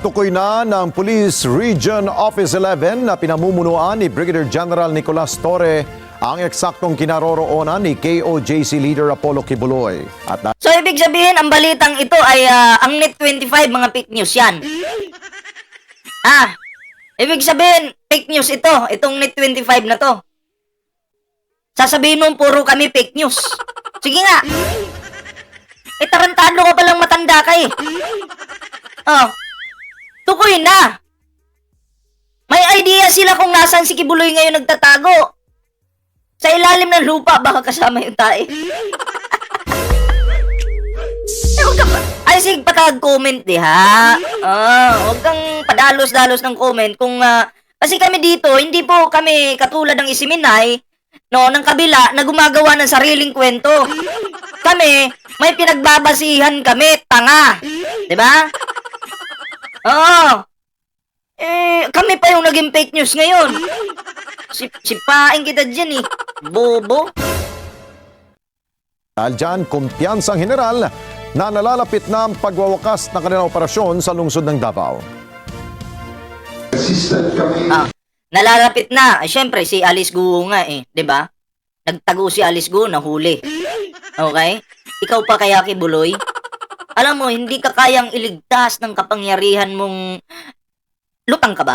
Tukoy na ng Police Region Office 11 na pinamumunuan ni Brigadier General Nicolas Torre ang eksaktong kinaroroonan ni KOJC Leader Apollo Kibuloy. So, ibig sabihin, ang balitang ito ay ang Net 25, mga fake news yan. Ibig sabihin, fake news ito. Itong Net 25 na to. Sasabihin mo, puro kami fake news. Sige nga. Tarantado ka palang matanda ka eh. Tukoy na. May idea sila kung nasaan si Kibuloy ngayon nagtatago. Sa ilalim ng lupa, baka kasama yung tae. Ay, sige, patag-comment ha. Huwag kang padalos-dalos ng comment. Kasi kami dito, hindi po kami katulad ng Isiminay, no, ng kabila, na gumagawa ng sariling kwento. Kami, may pinagbabasihan kami, tanga. Diba? Kami pa yung naging fake news ngayon. Sipain kita dyan eh. Bobo. Dahil dyan, kumpiyansang general na nalalapit na ang pagwawakas ng kanilang operasyon sa lungsod ng Davao. Nalalapit na. Siyempre, si Alice Guo nga eh. Diba? Nagtago si Alice Guo, nahuli. Okay? Ikaw pa kaya, Kibuloy? Alam mo, hindi ka kayang iligtas ng kapangyarihan mong... Lutang ka ba?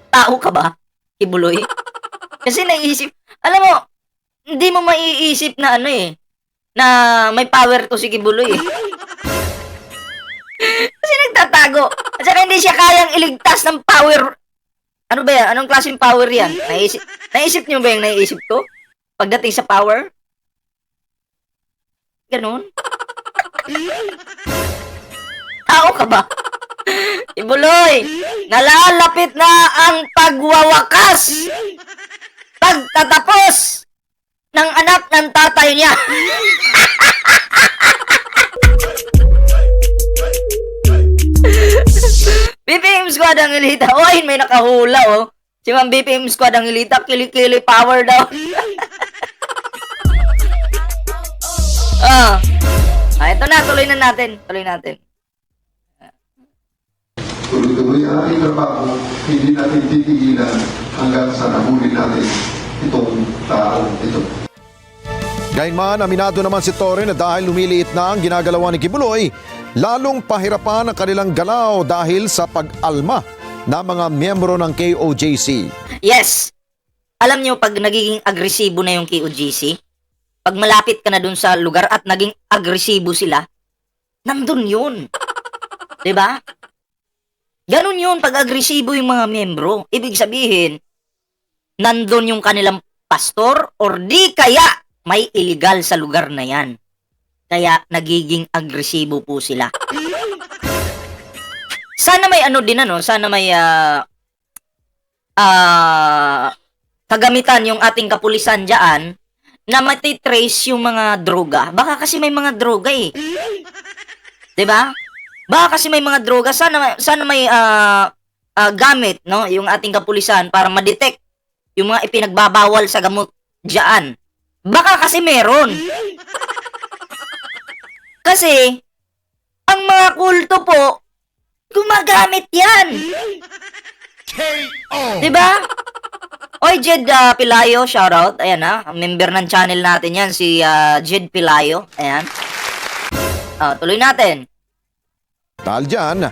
Tao ka ba, Kibuloy? Kasi naisip... Alam mo, hindi mo maiisip na na may power to si Kibuloy eh. Kasi nagtatago. At saka hindi siya kayang iligtas ng power. Ano ba yan? Anong klaseng power yan? Naisip niyo ba yung naisip ko? Pagdating sa power? Ganun? Tao ka ba? Kibuloy, nalalapit na ang pagwawakas. Pagtatapos ng anak ng tatay niya. BPM Squad ang Ilita. Ayun, may nakahula Si Ma'am BPM Squad ang Ilita. Kili-kili power daw. Ito na. Tuloy natin. Tuloy-tuloy ang ating trabaho, hindi natin titigilan hanggang sa nahuli natin itong tao ito. Gayunman, aminado naman si Torre na dahil lumiliit na ang ginagalawan ni Kibuloy, lalong pahirapan ang kanilang galaw dahil sa pag-alma ng mga miyembro ng KOJC. Yes! Alam nyo, pag nagiging agresibo na yung KOJC, pag malapit ka na dun sa lugar at naging agresibo sila, nandun yun. Diba? Ganun yun pag agresibo yung mga miyembro. Ibig sabihin, nandun yung kanilang pastor or di kaya may illegal sa lugar na yan. Kaya nagiging agresibo po sila. Sana may sana may kagamitan yung ating kapulisan dyan na matitrace yung mga droga. Baka kasi may mga droga eh. 'Di ba? Baka kasi may mga droga. Sana may gamit, no, yung ating kapulisan para ma-detect yung mga ipinagbabawal sa gamot dyan. Baka kasi meron. Kasi ang mga kulto po gumagamit yan. Diba? Oy, Jed Pilayo, shoutout. Ayan member ng channel natin yan, si Jed Pilayo. Ayan. Tuloy natin. Dahil dyan,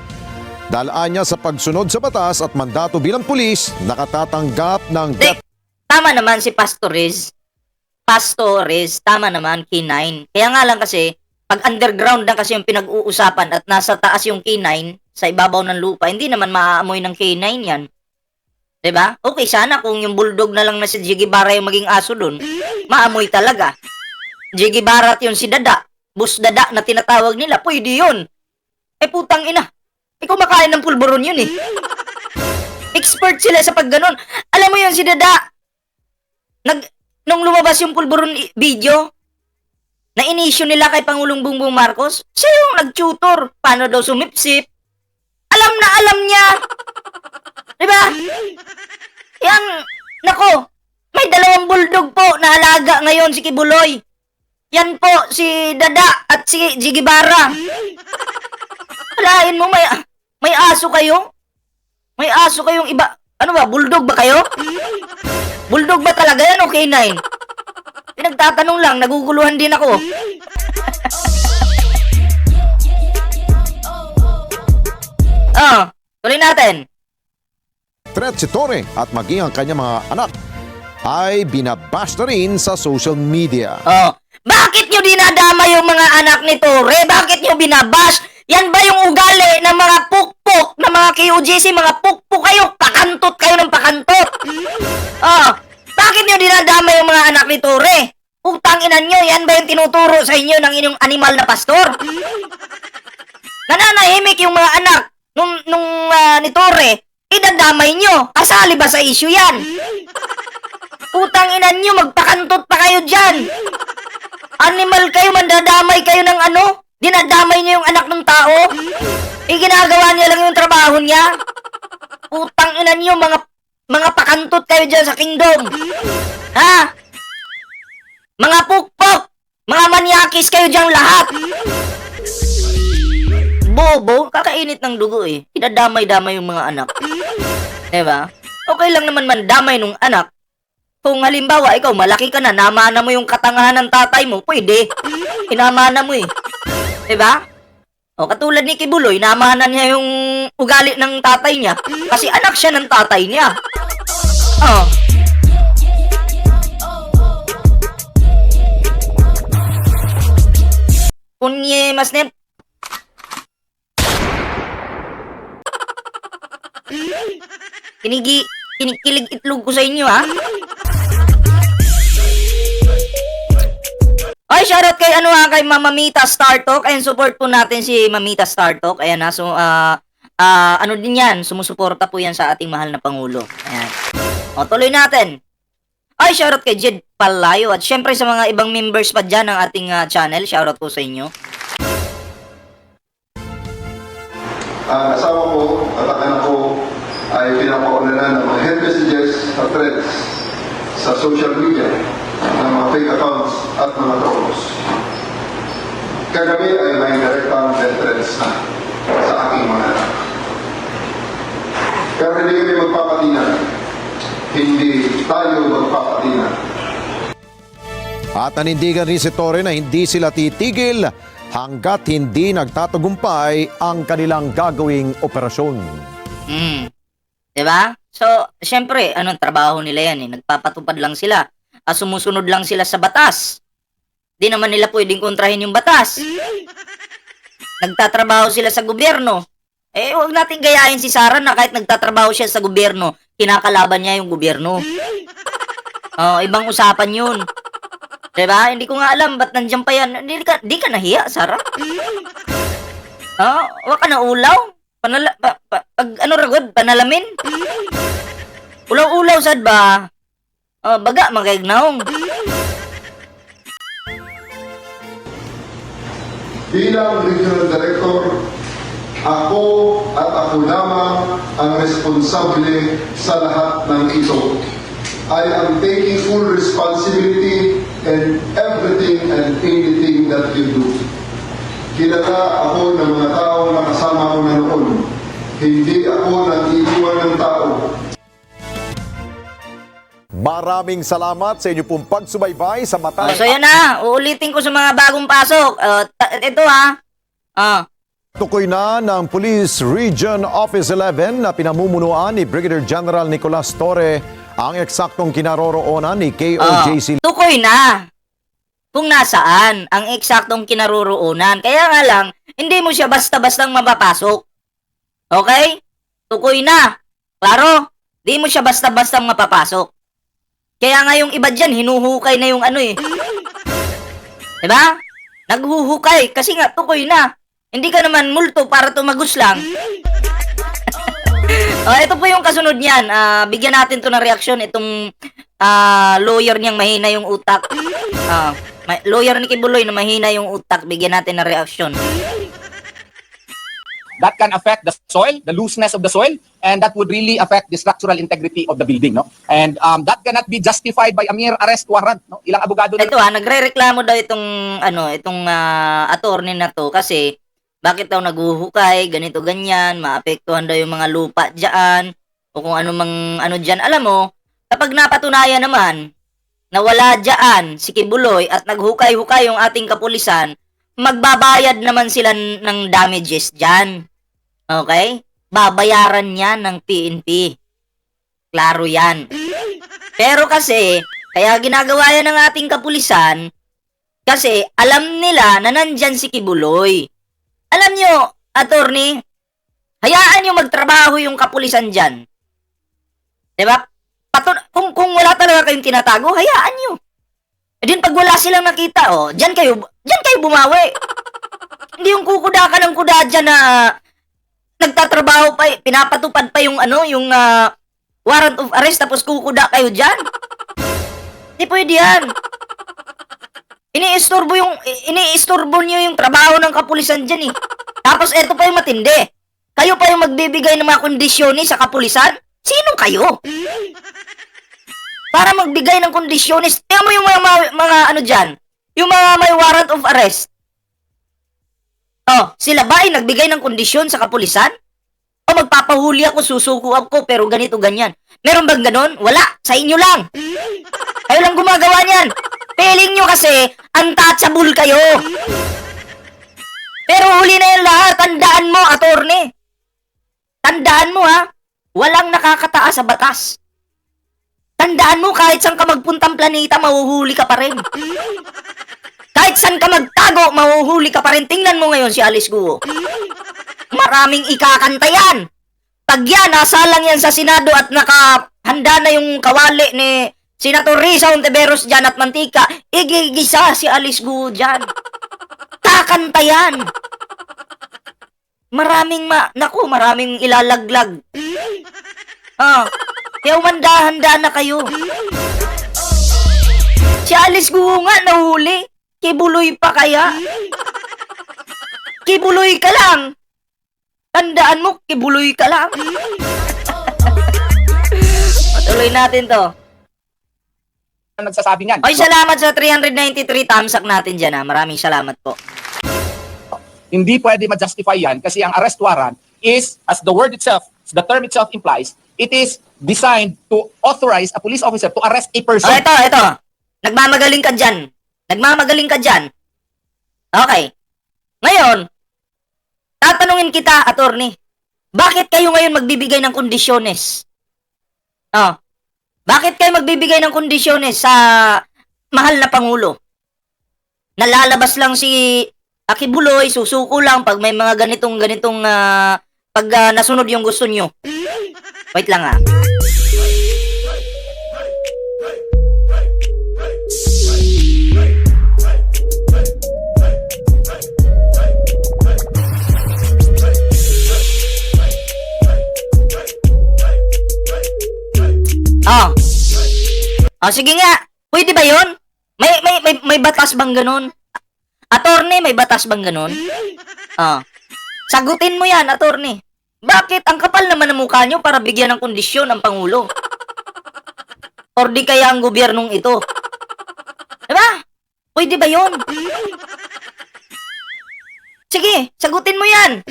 dalaan niya sa pagsunod sa batas at mandato bilang pulis, nakatatanggap ng death. Tama naman si Pastor Riz, tama naman, K9. Kaya nga lang kasi, pag underground na kasi yung pinag-uusapan at nasa taas yung K9, sa ibabaw ng lupa, hindi naman maaamoy ng K9 yan. Diba? Okay, sana kung yung bulldog na lang na si Jiggy Barra yung maging aso dun, maamoy talaga. Jiggy Barra at yun si Dada, Bus Dada na tinatawag nila, pwede yun. Putang ina, kumakain ng pulburon yun eh. Expert sila sa pagganon. Alam mo yun si Dada, nung lumabas yung pulburon video, na inisyo nila kay Pangulong Bongbong Marcos, siya yung nag-tutor. Paano daw sumipsip? Alam na alam niya. Diba? Yan, nako, may 2 bulldog po na alaga ngayon si Kibuloy. Yan po, si Dada at si Jiggy Barra. Alain mo, may aso kayo? May aso kayong iba? Ano ba, bulldog ba kayo? Bulldog ba talaga yan o K9? Pinagtatanong lang, naguguluhan din ako. Tuloy natin. Threat si Torre at maging ang kanyang mga anak ay binabash na rin sa social media. Bakit nyo dinadama yung mga anak ni Torre? Bakit nyo binabash? Yan ba yung ugali ng mga pukpuk, ng mga KOJC, mga pukpuk kayo? Pakantot kayo ng pakantot. Bakit nyo dinadama yung mga anak ni Torre? Utang ina nyo, yan ba yung tinuturo sa inyo ng inyong animal na pastor? Nananahimik yung mga anak nung ni Torre, idadamay nyo. Kasali ba sa issue yan? Utang ina nyo, magpakantot pa kayo dyan. Animal kayo, mandadamay kayo ng ano? Dinadamay niyo yung anak ng tao? Ginagawa niya lang yung trabaho niya? Utang ina nyo, mga pakantot kayo dyan sa kingdom. Ha? Mga pukpok, mga manyakis kayo dyan lahat. Bobo, kakainit ng dugo eh. Idadamay-damay yung mga anak. Diba? Okay lang naman mandamay nung anak. Kung halimbawa, ikaw malaki ka na, namana mo yung katangahan ng tatay mo, pwede. Inamana mo eh. Diba? O katulad ni Kibuloy, namana niya yung ugali ng tatay niya. Kasi anak siya ng tatay niya. Kunye mas net. Kinikilig itlog ko sa inyo, ha? Ay, shoutout kay kay Mamamita Star Talk. Ayan, support po natin si Mamita Star Talk. Ayan, so, ano din yan, sumusuporta po yan sa ating mahal na Pangulo. Ayan. O, tuloy natin. Ay, shoutout kay Jed Palayo. At syempre sa mga ibang members pa dyan ng ating channel, shoutout po sa inyo. Ang asawa ko at ang anak ko ay pinapaulanan ng mga head messages at threads sa social media ng mga fake accounts at mga trolls. Kagabi ay may direktang death threats na sa aking mga anak. Pero hindi kami magpapatinan. Hindi tayo magpapatinan. At nanindigan rin si Torre na hindi sila titigil hanggat hindi nagtatagumpay ang kanilang gagawing operasyon. Diba? So, syempre, anong trabaho nila yan eh? Nagpapatupad lang sila. Sumusunod lang sila sa batas. Di naman nila pwedeng kontrahin yung batas. Nagtatrabaho sila sa gobyerno. Huwag natin gayahin si Sara na kahit nagtatrabaho siya sa gobyerno, kinakalaban niya yung gobyerno. Ibang usapan yun. Diba? Hindi ko nga alam, ba't nandiyan pa yan? Di ka nahiya, Sara? Huwag ka na ulaw? Ragod? Panalamin? Ulaw-ulaw, sad ba? Baga, magkaignaong. Bilang Regional Director, ako at ako lamang ang responsable sa lahat ng ito. I am taking full responsibility in everything and anything that you do. Kilala ako ng mga tao na kasama ko na noon. Hindi ako nag-iiwan ng tao. Maraming salamat sa inyo pong pagsubaybay sa mata. So yan na, uulitin ko sa mga bagong pasok. Ito ha. Tukoy na ng Police Region Office 11 na pinamumunuan ni Brigadier General Nicolas Torre ang eksaktong kinaroroonan ni KOJC. Tukoy na kung nasaan ang eksaktong kinaroroonan. Kaya nga lang, hindi mo siya basta-bastang mapapasok. Okay? Tukoy na. Klaro? Di mo siya basta-bastang mapapasok. Kaya nga yung iba dyan, hinuhukay na yung ano eh. Diba? Naghuhukay kasi nga tukoy na. Hindi ka naman multo para tumagos lang. Ito po yung kasunod niyan. Bigyan natin to ng reaksyon. Itong lawyer niyang mahina yung utak. Lawyer ni Kibuloy na mahina yung utak. Bigyan natin ng reaksyon. That can affect the soil, the looseness of the soil, and that would really affect the structural integrity of the building, no? And that cannot be justified by a mere arrest warrant, no? Ilang abogado na Ito nagrereklamo daw itong attorney na to kasi Bakit daw naghuhukay, ganito ganyan, maapektuhan daw yung mga lupa diyan o kung ano mang ano diyan. Alam mo, kapag napatunayan naman na wala diyan si Kibuloy at naghukay-hukay yung ating kapulisan, magbabayad naman sila ng damages diyan. Okay? Babayaran yan ng PNP. Klaro yan. Pero kasi, kaya ginagawa yan ng ating kapulisan, kasi alam nila na nandyan si Kibuloy. Alam nyo, attorney, hayaan nyo magtrabaho yung kapulisan dyan. Diba? Kung wala talaga kayong tinatago, hayaan nyo. E din pag wala silang nakita, dyan kayo bumawi. Hindi yung kukuda ka ng kuda dyan na nagtatrabaho pa, pinapatupad pa yung warrant of arrest tapos kukuda kayo dyan. Hindi pwede yan. Iniistorbo nyo yung trabaho ng kapulisan dyan eh. Tapos eto pa yung matindi. Kayo pa yung magbibigay ng mga kondisyonis sa kapulisan? Sino kayo? Para magbigay ng kondisyonis. Tingnan mo yung mga ano dyan. Yung mga may warrant of arrest. Sila ba ay nagbigay ng kondisyon sa kapulisan? O magpapahuli ako, susuko ako, pero ganito, ganyan. Meron bang ganon? Wala. Sa inyo lang. Kayo lang gumagawa niyan. Feeling nyo kasi, untouchable kayo. Pero huli na yan lahat. Tandaan mo, attorney. Tandaan mo, ha. Walang nakakataas sa batas. Tandaan mo, kahit saan ka magpuntang planeta, mahuhuli ka pa rin. Kahit saan ka magtago, mahuhuli ka pa rin. Tingnan mo ngayon si Alice Guo. Maraming ikakanta yan. Pag yan, nasalang yan sa Senado at nakahanda na yung kawali ni Senator Risa Ontiveros dyan at mantika, igigisa si Alice Guo dyan. Kakanta yan. Maraming ilalaglag. Kaya umanda-handa na kayo. Si Alice Guo nga nahuli. Kibuloy pa kaya? Kibuloy ka lang. Tandaan mo, kibuloy ka lang. Patuloy natin to. Nagsasabi niyan. Oy, salamat sa 393 tamsak natin dyan ha. Maraming salamat po. Hindi pwede ma-justify yan kasi ang arrest warrant is, as the word itself, the term itself implies, it is designed to authorize a police officer to arrest a person. Ito. Nagmamagaling ka dyan. Okay. Ngayon, tatanungin kita, attorney, bakit kayo ngayon magbibigay ng kondisyones? Bakit kayo magbibigay ng kondisyones sa mahal na Pangulo? Nalalabas lang si Kibuloy, susuko lang pag may mga ganitong pag nasunod yung gusto nyo. Wait lang ha. Sige nga. Pwede ba 'yon? May batas bang ganun? Attorney, may batas bang ganun? Sagutin mo 'yan, attorney. Bakit ang kapal naman ng mukha nyo para bigyan ng kondisyon ang Pangulo? Or di kaya ang gobyernong ito? Diba? Pwede ba 'yon? Sige, sagutin mo 'yan.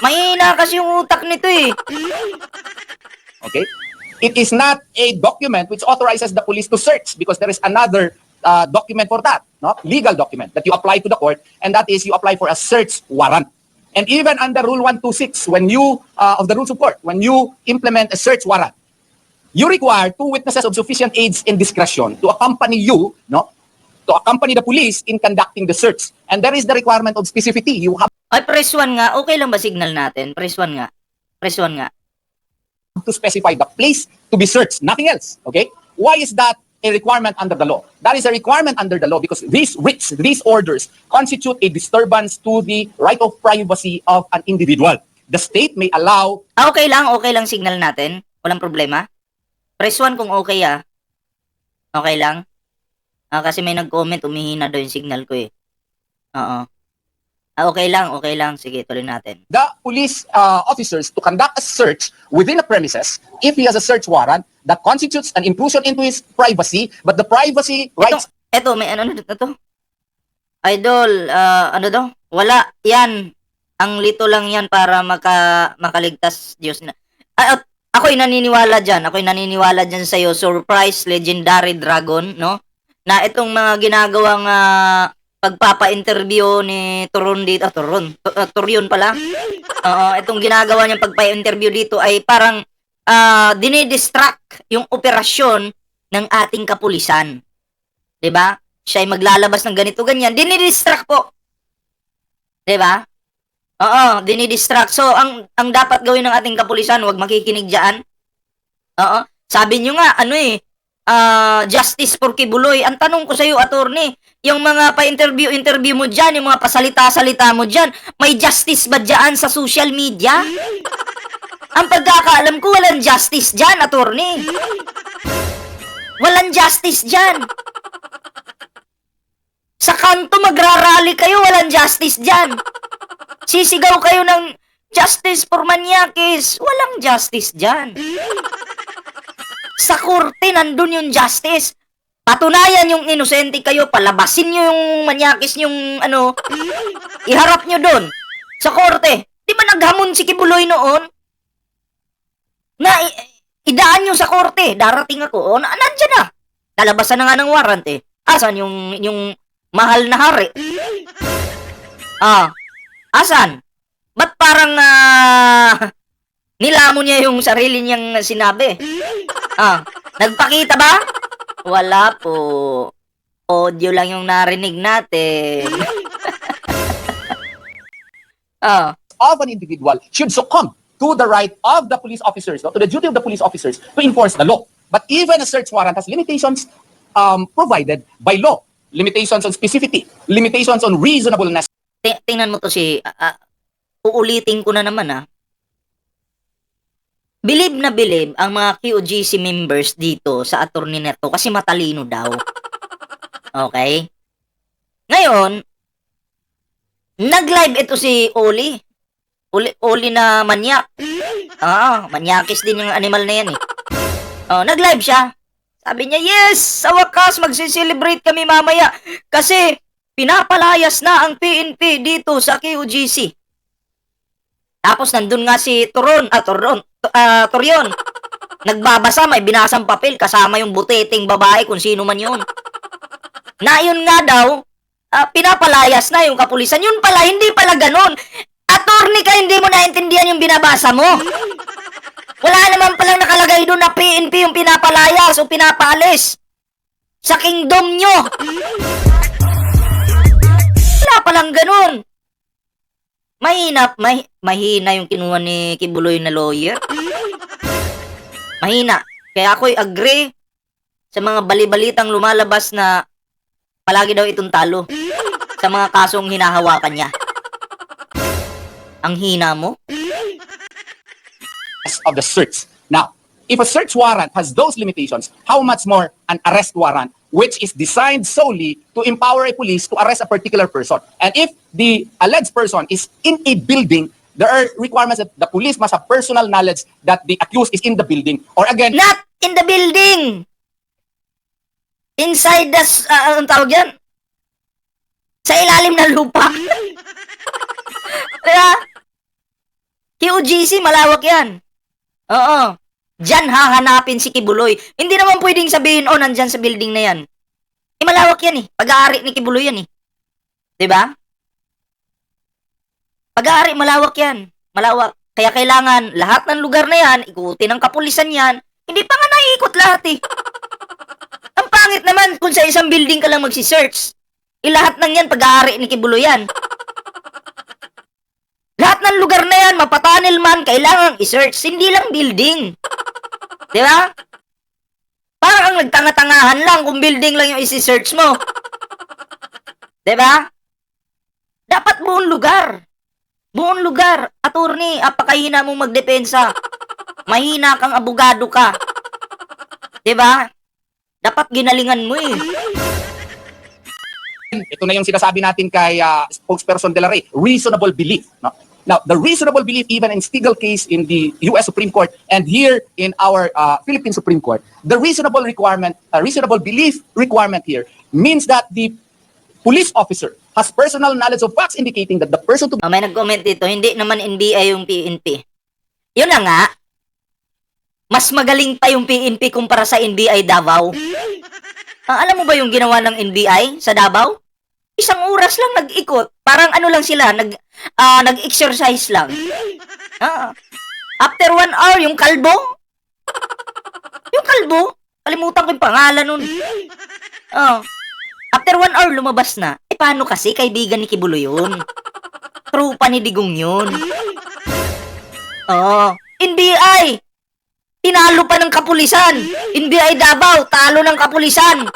Mahina kasi yung utak nito eh. Okay? It is not a document which authorizes the police to search because there is another document for that, no? Legal document that you apply to the court, and that is you apply for a search warrant. And even under Rule 126, when you of the Rules of Court, when you implement a search warrant, you require two witnesses of sufficient age and discretion to accompany you, no, to accompany the police in conducting the search. And there is the requirement of specificity. You have Ay, press 1 nga. Okay lang ba signal natin? Press 1 nga. Press 1 nga. to specify the place to be searched, nothing else. Okay? Why is that a requirement under the law? That is a requirement under the law because these writs, these orders constitute a disturbance to the right of privacy of an individual. The state may allow... Okay lang signal natin. Walang problema. Press 1 kung okay Okay lang. Kasi may nag-comment, umihina daw yung signal ko eh. Oo. Okay lang. Sige, tuloy natin. the police officers to conduct a search within a premises if he has a search warrant that constitutes an intrusion into his privacy, but the privacy rights... Eto, may ano na to? Idol, ano daw? Wala. Yan. Ang lito lang yan para makaligtas Diyos na. At ako'y naniniwala dyan. Ako'y naniniwala dyan sa'yo. Surprise Legendary Dragon, no? Na itong mga ginagawang pagpapa-interview ni Turon dito. Turyon pala. Itong ginagawa niyang pagpa-interview dito ay parang dinidistract yung operasyon ng ating kapulisan. 'Di ba? Siya ay maglalabas ng ganito ganyan, dinidistract po. 'Di ba? Oo, dinidistract. So ang dapat gawin ng ating kapulisan, wag makikinig diyan. Oo. Sabi niyo nga justice for Kibuloy. Ang tanong ko sa iyo, attorney, yung mga pa-interview mo diyan, yung mga pasalita-salita mo diyan, may justice ba diyan sa social media? Ang pagkakaalam ko, walang justice diyan, attorney. Walang justice diyan. Sa kanto magrarally kayo, walang justice diyan. Sisigaw kayo ng justice for Manyakis, walang justice diyan. Sa korte, nandun yung justice. Patunayan yung inosente kayo, palabasin nyo yung Manyakis, yung iharap nyo dun sa korte. Di ba naghamon si Kibuloy noon? Na idaan nyo sa korte, darating ako, nandyan na. Lalabasan na nga ng warrant eh. Asan yung mahal na hari? Asan? Ba't parang nilamon niya yung sarili niyang sinabi? Nagpakita ba? Wala po. Audio lang yung narinig natin. Of an individual should succumb to the right of the police officers, no, to the duty of the police officers to enforce the law. But even a search warrant has limitations provided by law. Limitations on specificity, limitations on reasonableness. Tingnan mo to uulitin ko na naman Bilib na bilib ang mga QGC members dito sa attorney neto kasi matalino daw. Okay? Ngayon, nag-live ito si Oli. Oli na manyak. Manyakis din yung animal na yan eh. Nag-live siya. Sabi niya, yes, sa wakas magse-celebrate kami mamaya kasi pinapalayas na ang PNP dito sa QGC. Tapos nandun nga si Turyon. Nagbabasa, may binasang papel kasama yung buteting babae kung sino man yun. Na yun nga daw, pinapalayas na yung kapulisan. Yun pala, hindi pala ganun. Attorney ka, hindi mo naintindihan yung binabasa mo. Wala naman palang nakalagay doon na PNP yung pinapalayas o pinapaalis sa kingdom nyo. Wala palang ganun. Mahina yung kinuha ni Kibuloy na lawyer. Mahina. Kaya ako'y agree sa mga balibalitang lumalabas na palagi daw itong talo sa mga kasong hinahawakan niya. Ang hina mo? Of the search. Now, if a search warrant has those limitations, how much more an arrest warrant, which is designed solely to empower a police to arrest a particular person. And if the alleged person is in a building, there are requirements that the police must have personal knowledge that the accused is in the building. Or again, Not in the building! Inside the, anong tawag yan? Sa ilalim ng lupa. Kaya, QGC, malawak yan. Oo. Diyan hahanapin si Kibuloy. Hindi naman pwedeng sabihin, nandyan sa building na yan. Malawak yan eh. Pag-aari ni Kibuloy yan eh. Diba? Pag-aari, malawak yan. Malawak. Kaya kailangan lahat ng lugar na yan, ikutin ng kapulisan yan. Hindi pa nga naiikot lahat eh. Ang pangit naman kung sa isang building ka lang magsi-search. Lahat ng yan, pag-aari ni Kibuloy yan. Lahat ng lugar na yan, mapatanil man, kailangan i-search. Hindi lang building. Di ba? Parang nagtanga-tangahan lang kung building lang yung isi-search mo. Di ba? Dapat buong lugar. Buong lugar. Attorney, apakahina mong magdepensa. Mahina kang abogado ka. Di ba? Dapat ginalingan mo eh. ito na yung sinasabi natin kay spokesperson De La Rey, reasonable belief. No? Now, the reasonable belief even in Stigall case in the U.S. Supreme Court and here in our Philippine Supreme Court, the reasonable belief requirement here means that the police officer has personal knowledge of facts indicating that the person to May nag-comment dito, hindi naman NBI yung PNP. Yun na nga, mas magaling pa yung PNP kumpara sa NBI Davao. Alam mo ba yung ginawa ng NBI sa Davao? Isang oras lang nag-ikot. Parang ano lang sila, nag-exercise lang. After 1 hour, yung kalbo, kalimutan ko yung pangalan nun. After 1 hour, lumabas na. Paano kasi? Kaibigan ni Kibuloy yun. Trupa ni Digong yun. NBI! Tinalo pa ng kapulisan. NBI Davao, talo ng kapulisan.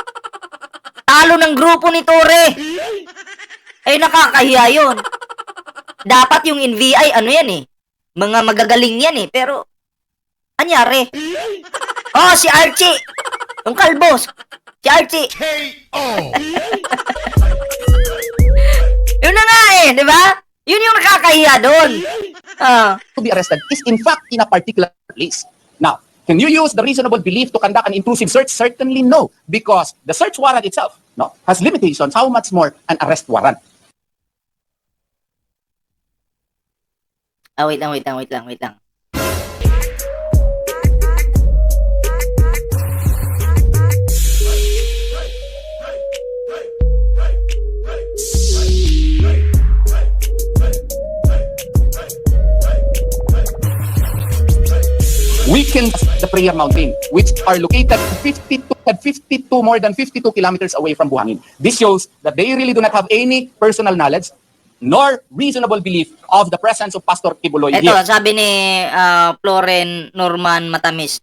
Talo ng grupo ni Torre. Nakakahiya yun. Dapat yung NBI, ano yan mga magagaling yan pero, anyari? Si Archie. Yung kalbo. Si Archie. Yun na nga di ba? Yun yung nakakahiya doon. be arrested is in fact in a particular place. Now, can you use the reasonable belief to conduct an intrusive search? Certainly no, because the search warrant itself has limitations. How much more an arrest warrant? Wait lang. We can the Prayer Mountain, which are located 52 more than 52 kilometers away from Buhangin. This shows that they really do not have any personal knowledge nor reasonable belief of the presence of Pastor Kibuloy Ito, here. sabi ni Floren Norman Matamis,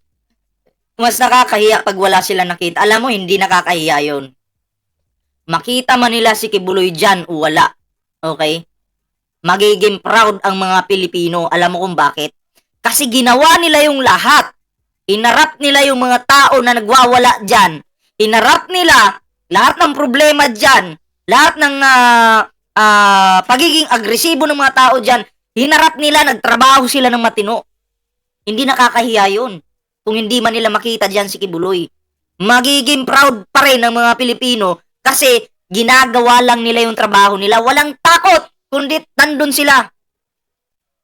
mas nakakahiya pag wala sila nakita. Alam mo, hindi nakakahiya yun. Makita man nila si Kibuloy dyan o wala. Okay? Magiging proud ang mga Pilipino. Alam mo kung bakit? Kasi ginawa nila yung lahat. Hinarap nila yung mga tao na nagwawala dyan. Hinarap nila lahat ng problema dyan. Lahat ng pagiging agresibo ng mga tao dyan. Hinarap nila, nagtrabaho sila ng matino. Hindi nakakahiya yun. Kung hindi man nila makita dyan si Kibuloy. Magiging proud pa rin ng mga Pilipino kasi ginagawa lang nila yung trabaho nila. Walang takot, kundi nandun sila.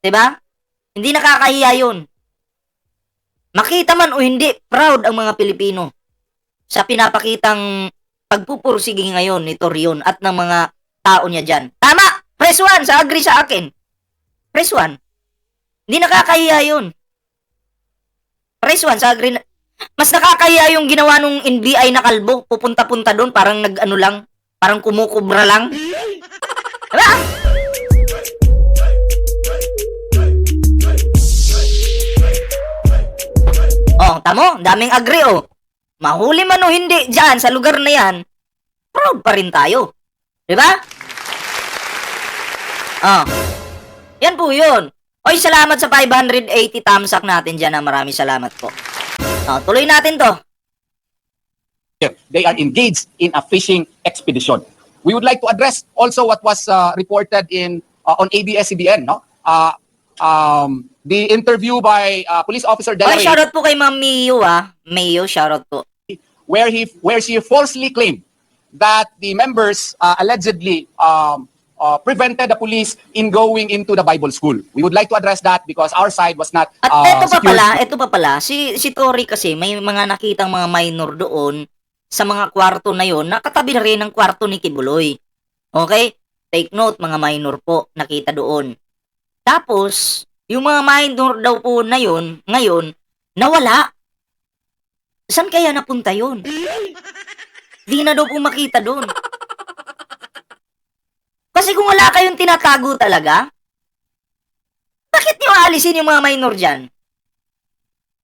Diba? Hindi nakakahiya yun. Makita man o hindi, proud ang mga Pilipino sa pinapakitang pagpupursige ngayon ni Torion at ng mga tao niya dyan. Tama! Press 1, sa agree sa akin. Press 1. Hindi nakakahiya yun. Press 1, sa agree na. Mas nakakahiya yung ginawa nung NBI na kalbo. Pupunta-punta doon, parang nag-ano lang, parang kumukubra lang. Diba? Tamo, daming agree Mahuli man o hindi dyan sa lugar na yan, proud pa rin tayo. Diba? Yan po yun. Oy, salamat sa 580 thumbs up natin dyan. Maraming salamat po. Tuloy natin to. They are engaged in a fishing expedition. We would like to address also what was reported on ABS-CBN, the interview by Police Officer De La Oy, Rey, shoutout po kay Ma'am Mio Mayo, shoutout po. where she falsely claimed that the members allegedly prevented the police in going into the Bible school. We would like to address that because our side was not At secured. ito pa pala, si Tori kasi may mga nakitang mga minor doon sa mga kwarto na yon, nakatabi na rin ng kwarto ni Kibuloy. Okay? Take note, mga minor po, nakita doon. Tapos, yung mga minor daw po na yun, ngayon, nawala. Saan kaya napunta yun? Di na daw po makita doon. Kasi kung wala kayong tinatago talaga, bakit nyo aalisin yung mga minor dyan?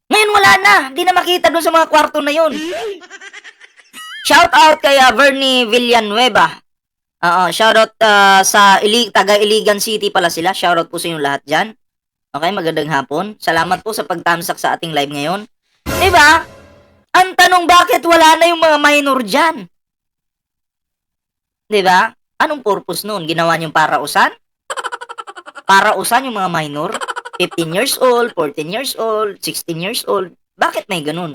Ngayon wala na, di na makita doon sa mga kwarto na yun. Shout out kay Bernie Villanueva. Shout out sa taga Iligan City pala sila. Shout out po sa inyong lahat dyan. Okay, magandang hapon. Salamat po sa pagtamsak sa ating live ngayon. Diba? Ang tanong, bakit wala na yung mga minor dyan? Diba? Anong purpose nun? Ginawa niyong parausan? Parausan yung mga minor? 15 years old, 14 years old, 16 years old. Bakit may ganun?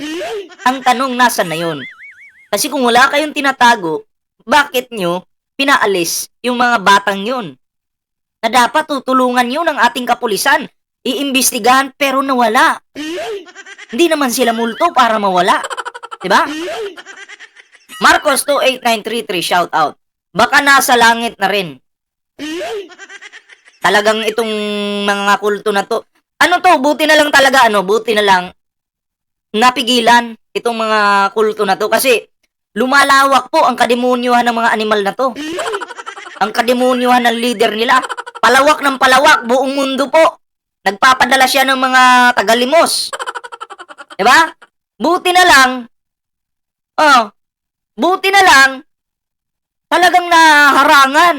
Ang tanong, nasan na yun? Kasi kung wala kayong tinatago, bakit nyo pinaalis yung mga batang yun. Na dapat tutulungan yun ng ating kapulisan. Iimbestigahan pero nawala. Hindi naman sila multo para mawala. Diba? Marcos 28933, shout out. Baka nasa langit na rin. Talagang itong mga kulto na to. Ano to? Buti na lang talaga, buti na lang napigilan itong mga kulto na to kasi lumalawak po ang kademonyohan ng mga animal na to. Ang kademonyohan ng leader nila. Palawak ng palawak, buong mundo po. Nagpapadala siya ng mga tagalimos. Diba? Buti na lang, buti na lang, talagang naharangan.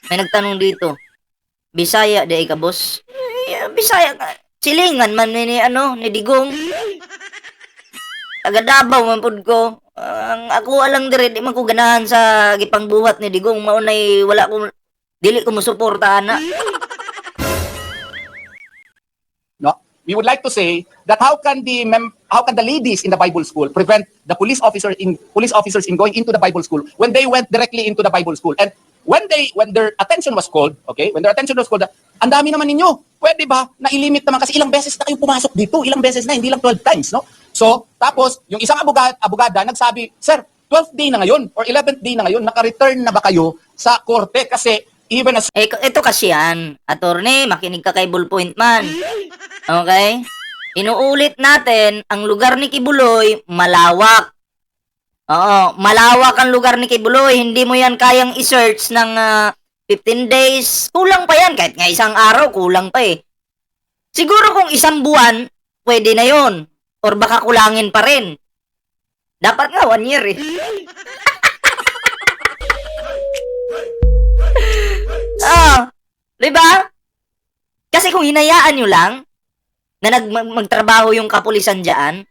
May nagtanong dito, Bisaya di ka, boss? Bisaya ka. Silingan man ni Digong. Agadabaw man pud ko. Ang ako alang dire di man ko ganahan sa gipangbuhat ni Digong, maunay wala ko dili ko mosuportahan na. No, we would like to say that how can the ladies in the Bible school prevent the police officers in going into the Bible school when they went directly into the Bible school? And when their attention was called, ang dami naman ninyo. Pwede ba na ilimit naman kasi ilang beses na kayo pumasok dito? Ilang beses na, hindi lang 12 times, no? So, tapos yung isang abogada nagsabi, "Sir, 12th day na ngayon or 11th day na ngayon, naka-return na ba kayo sa korte kasi even as Ito kasi yan, attorney, makinig ka kay Bullpoint man. Okay? Inuulit natin, ang lugar ni Kibuloy, malawak. Oo, malawak ang lugar ni Kibuloy. Hindi mo yan kayang i-search ng 15 days. Kulang pa yan. Kahit nga isang araw, kulang pa eh. Siguro kung isang buwan, pwede na yon. Or baka kulangin pa rin. Dapat nga 1 year eh. Diba? Kasi kung hinayaan nyo lang na magtrabaho yung kapulisan dyan,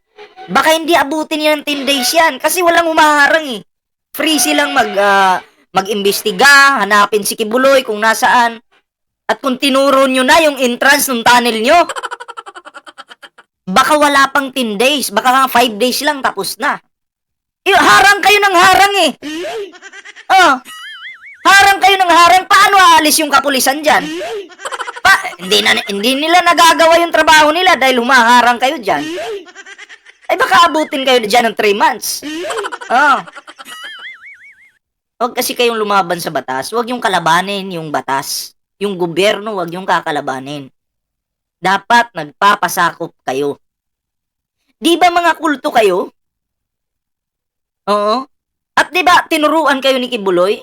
baka hindi abutin yan ng 10 days yan. Kasi walang umaharang eh. Free silang mag-imbestiga, hanapin si Kibuloy kung nasaan. At kung tinuro nyo na yung entrance ng tunnel nyo, baka wala pang 10 days. Baka nga 5 days lang tapos na. Harang kayo ng harang eh. Harang kayo ng harang. Paano aalis yung kapulisan dyan? Hindi nila nagagawa yung trabaho nila dahil humaharang kayo dyan. Ay baka abutin kayo dyan ng 3 months. Huwag kasi kayong lumaban sa batas. Huwag yung kalabanin yung batas. Yung gobyerno, huwag yung kakalabanin. Dapat nagpapasakop kayo. Di ba mga kulto kayo? Oo. At di ba tinuruan kayo ni Kibuloy?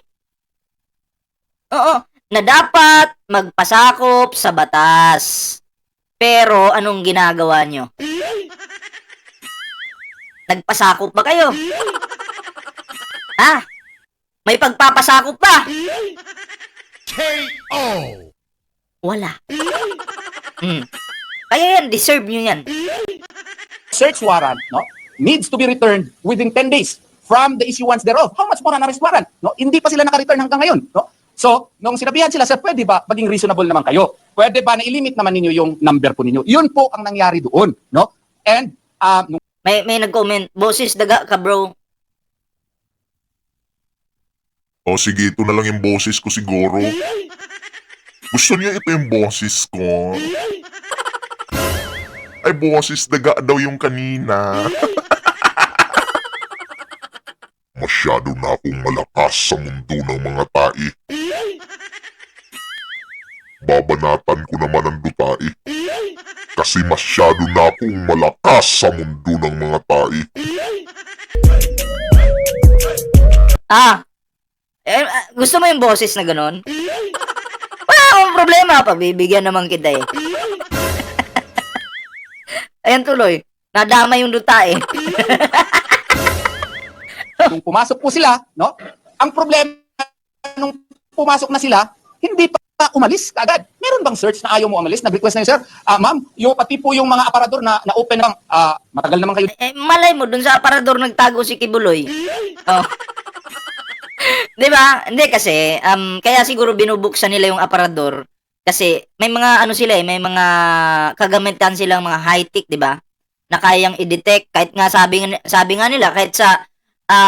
Oo. Na dapat magpasakop sa batas. Pero anong ginagawa nyo? Nagpasakop ba kayo? May pagpapasakop ba? K.O. Wala. Kaya yan, deserve nyo yan. search warrant, no, needs to be returned within 10 days from the issuance thereof. How much more an arrest warrant? No? Hindi pa sila naka-return hanggang ngayon. No? So, nung sinabihan sila, sir, pwede ba maging reasonable naman kayo? Pwede ba na ilimit naman ninyo yung number po ninyo? Yun po ang nangyari doon. No? And, May nag-comment, boses daga ka bro. O sige, ito na lang yung boses ko siguro. Gusto niya ito yung boses ko. Ay, boses daga daw yung kanina. Masyado na akong malakas sa mundo ng mga tai. Babanatan ko naman ang dutai. Kasi masyado na akong malakas sa mundo ng mga tai. Gusto mo yung boses na ganon? Wala akong problema, pagbibigyan naman kita eh. Ayan tuloy, nadama yung duta eh. nung pumasok po sila, no? Ang problema, nung pumasok na sila, hindi pa umalis agad. Meron bang search na ayaw mo umalis? Nag-request na yun, sir. Ma'am, yung pati po yung mga aparador na open lang, matagal naman kayo. Malay mo, dun sa aparador nagtago si Kibuloy. Oh. Di ba? Hindi kasi, kaya siguro binubuksan nila yung aparador. Kasi may mga ano sila may mga kagamitan silang mga high-tech, di ba? Na kayang i-detect kahit nga sabi nga nila kahit sa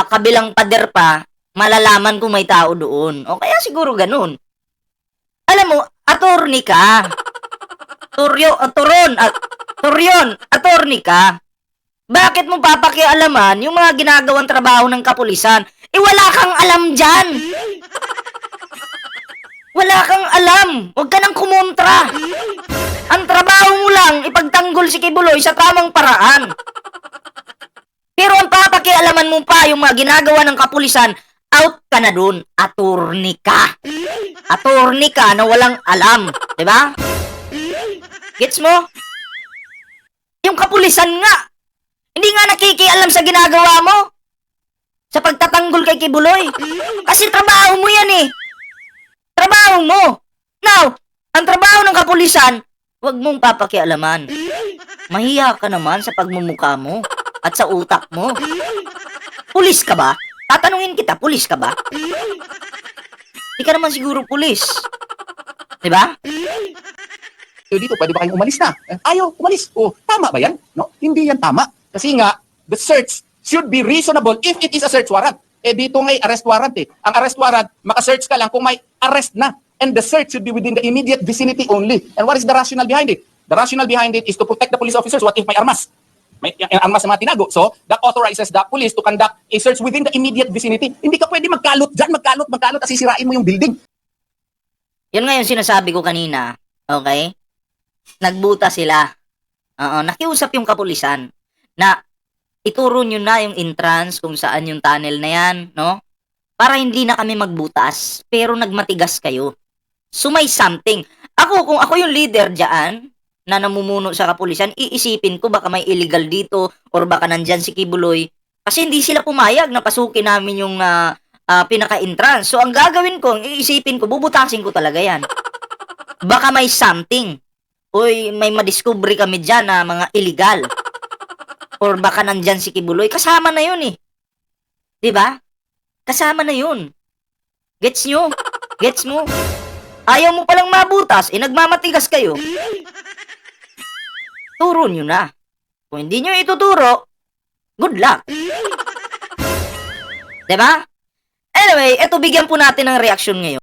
kabilang pader pa malalaman kung may tao doon. O kaya siguro ganun. Alam mo, attorney ka. Turyon, attorney ka. Bakit mo papakialaman yung mga ginagawang trabaho ng kapulisan? Wala kang alam dyan. Wala kang alam. Huwag ka nang kumontra. Ang trabaho mo lang, ipagtanggol si Kibuloy sa tamang paraan. Pero ang papakialaman mo pa yung mga ginagawa ng kapulisan, out ka na dun. Attorney ka. Attorney ka na walang alam. Diba? Gets mo? Yung kapulisan nga, hindi nga nakikialam sa ginagawa mo. Sa pagtatanggol kay Kibuloy. Kasi trabaho mo yan eh. Trabaho mo. Now, ang trabaho ng kapulisan, huwag mong papakialaman. Mahiya ka naman sa pagmumukha mo at sa utak mo. Pulis ka ba? Tatanungin kita, pulis ka ba? Hindi ka naman siguro pulis. Diba? Dito, pwede ba kayong umalis na? Ayaw, umalis. Tama ba yan? No? Hindi yan tama. Kasi nga, the search should be reasonable if it is a search warrant. Dito ngay arrest warrant eh. Ang arrest warrant, maka-search ka lang kung may arrest na. And the search should be within the immediate vicinity only. And what is the rationale behind it? The rationale behind it is to protect the police officers. What if may armas? May armas na mga tinago. So, that authorizes the police to conduct a search within the immediate vicinity. Hindi ka pwede magkalot dyan, magkalot, at sisirain mo yung building. Yun nga yung sinasabi ko kanina. Okay? Nagbuta sila. Nakiusap yung kapulisan na ituro nyo na yung entrance kung saan yung tunnel na yan, no? Para hindi na kami magbutas, pero nagmatigas kayo. So may something. Kung ako yung leader dyan, na namumuno sa kapulisan, iisipin ko baka may illegal dito, or baka nandyan si Kibuloy. Kasi hindi sila pumayag na pasukin namin yung pinaka-entrance. So ang gagawin ko, iisipin ko, bubutasin ko talaga yan. Baka may something. Uy, may madiscovery kami dyan na mga illegal. Or baka nandyan si Kibuloy. Kasama na yun eh. Diba? Kasama na yun. Gets nyo? Gets mo? Ayaw mo palang mabutas, nagmamatigas kayo. Turo nyo na. Kung hindi nyo ituturo, good luck. Diba? Anyway, eto bigyan po natin ng reaksyon ngayon.